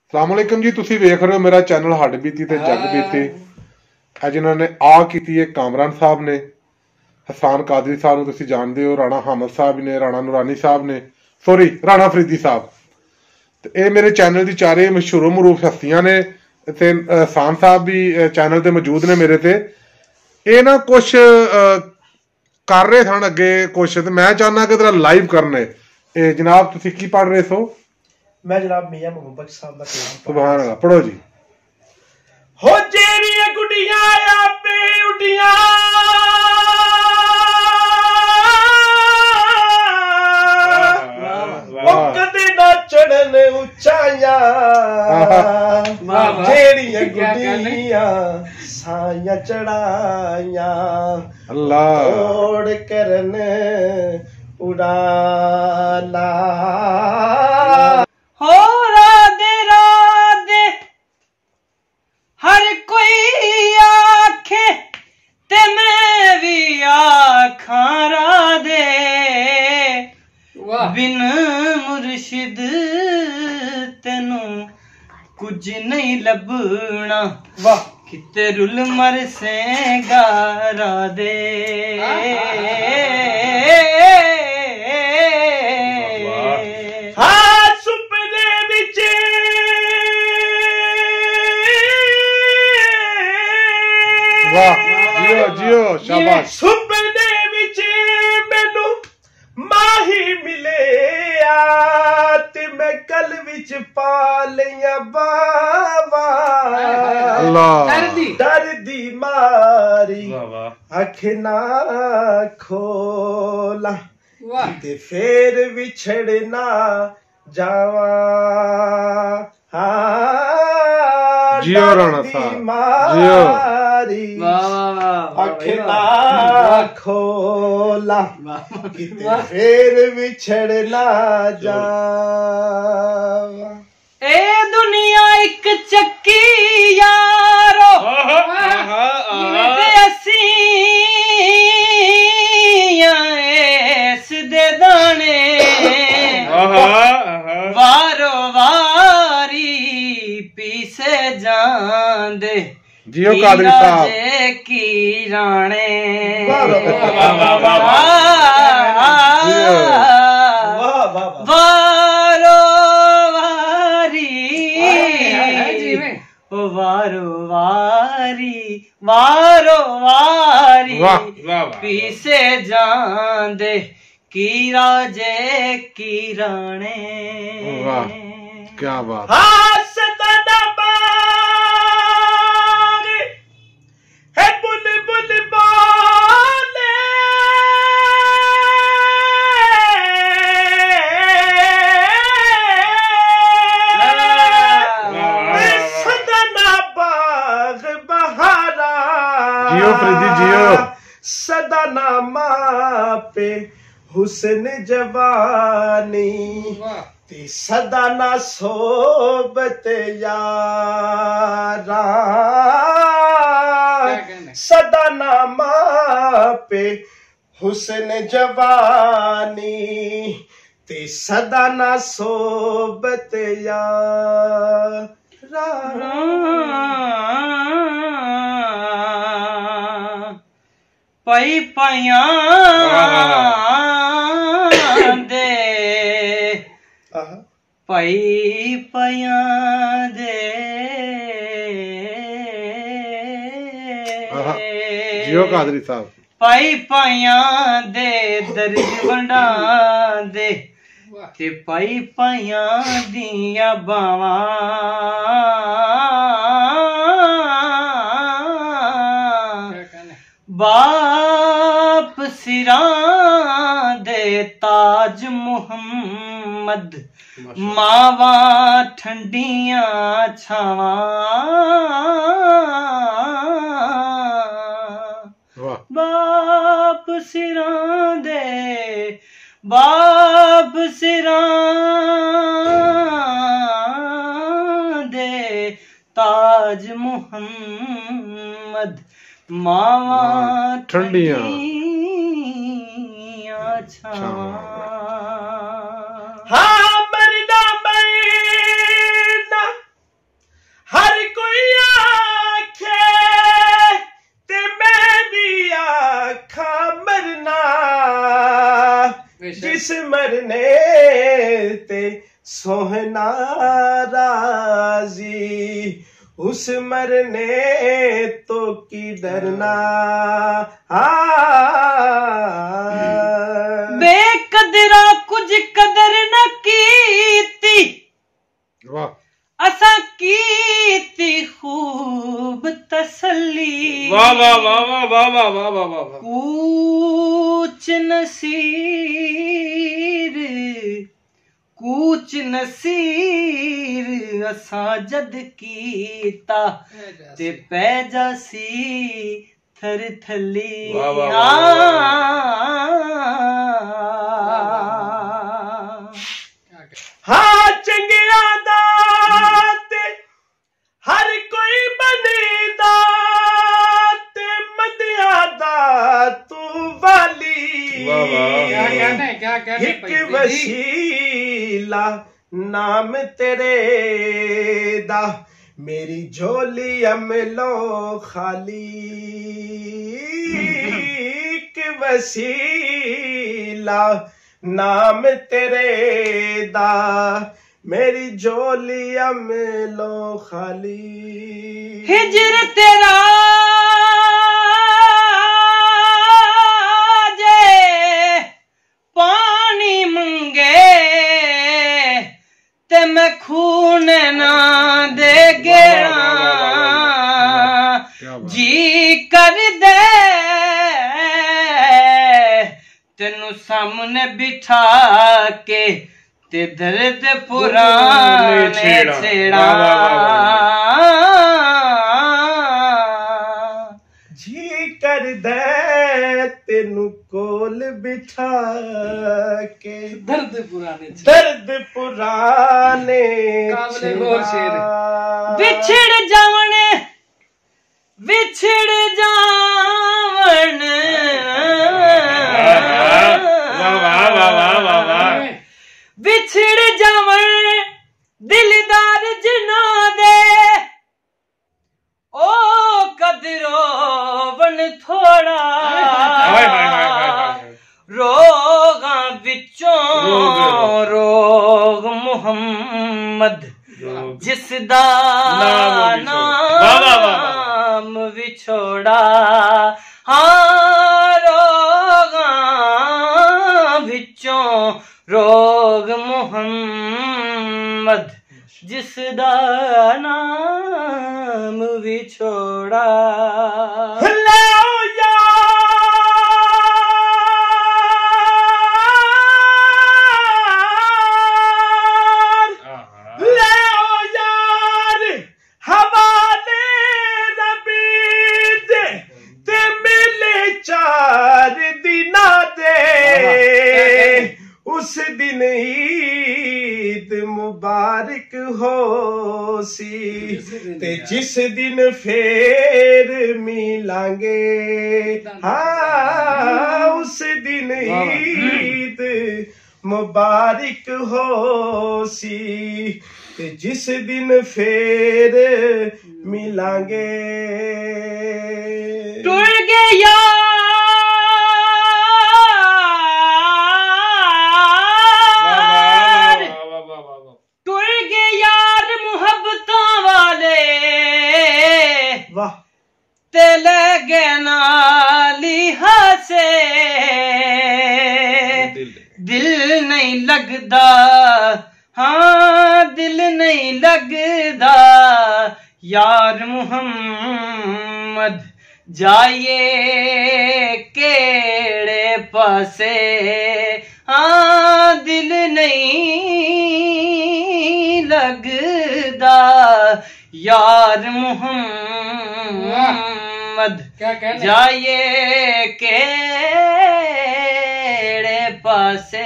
अस्सलामुअलैकुम जी, तुसी वेख रहे हो मेरा चैनल हड बीती ते जग बीती। जिन्होंने आ की कामरान साहब ने, हसान कादरी साहब तुसी जानते हो, राणा हामिद साहब ने, राणा नूरानी साहब ने, सॉरी राणा फरीदी साहब। ये मेरे चैनल की चारे मशहूर मरूफ हस्तियां ने। हसान साहब भी चैनल ते मौजूद ने मेरे ते। ये ना कुछ कर रहे सन अगे कुछ, तो मैं चाहना कि तेरा लाइव करने। जनाब तुसी की पढ़ रहे सो? मैं जनाब मियां मोहम्मद साहब का कलाम सुभान अल्लाह, पढ़ो जी। हो जेरिया गुड़िया आपे उड़िया कदे ना चढ़न उचाइया, जेरिया गुड़िया साया चढ़ाया अल्लाह तोड़ करन उड़ाला। हो राधे राधे हर कोई आखे ते मैं भी आखा राधे, बिन मुर्शिद तेनू कुछ नहीं लभना, वाह किते रुल मर सेगा राधे। जियो जियो शाबाश। सुपने विच मैनू माही मिले ते मैं कल विच पा लिया बावा, डर दी मारी अख ना खोला ते फिर विछड़ना जावा। जियो राणा साहब जियो। अखना खोला किते फिर विछड़ना जा। ए दुनिया एक चक्की यारो ते असी इस दे दाने, वारो वारी पीसे जांदे जियो कादरी साहब की राणे। वारो वारी वारो वारी वारो वारी पीसे जांदे की राजे की राणे। वाह क्या बात। जियो फरीदी जियो। सदा नामा पे हुस्न जवानी ते सदा ना सोबत यारा, सदा नामा पे हुस्न जवानी ते सदा ना सोबत यारा। पई पया दे पई पया दे जियो कादरी साहब। पई पया दे दर्द वंडा दे ते पई पया दिया बावा, बाप सिरां दे ताज मुहम्मद, मावा ठंडियां छावा, बाप सिरां दे बाप सिरां दे ताज मुहम्मद, मावा ठंडियां छावा। हाँ मरना मरना जिस मरने ते सोहना राजी उस मरने तो की डरना बेकदरा कुछ कदर न कीती वाह असा कीती खूब तसल्ली वाह वाह वाह वाह वाह वाह वाह वाह वाह कूच नसीर असा जद कीता ते पै जासी थर थली वाह, वाह, हाँ चंगिया दा ते हर कोई बनेदा ते मदिया दा तू वाली वाह, वाह। क्या एक वसीला नाम तेरे दा मेरी झोली अमलो खाली एक वसीला नाम तेरे दा मेरी झोली अमलो खाली हिजर तेरा जे पानी मंगे ते मैं खून ना दे गया जी कर दे तेनू सामने बिठा के ते दर्द पुराने छेड़ा जी कर दे तेनू कोल बिठा के दर्द पुराने काबले गौर शेर। बिछड़ जावन बिछड़ जावन दिलदार जना दे ओ कदरो वन थोड़ा रोगां विचों रोग मुहम्मद जिसदा नाम विछोड़ा हाँ रोगां विचों रोग मुहम्मद जिसदा नाम विछोड़ा उस दिन ईद मुबारक हो सी ते जिस दिन फेर मिलांगे हाँ उस दिन ईद मुबारक हो सी ते जिस दिन फेर मिलांगे टूट गया दिल नहीं लगदा हाँ दिल नहीं लगदा यार मुहम्मद जाइए केड़े पासे हाँ दिल नहीं लगदा यार मुहम्मद जाइए केड़े पासे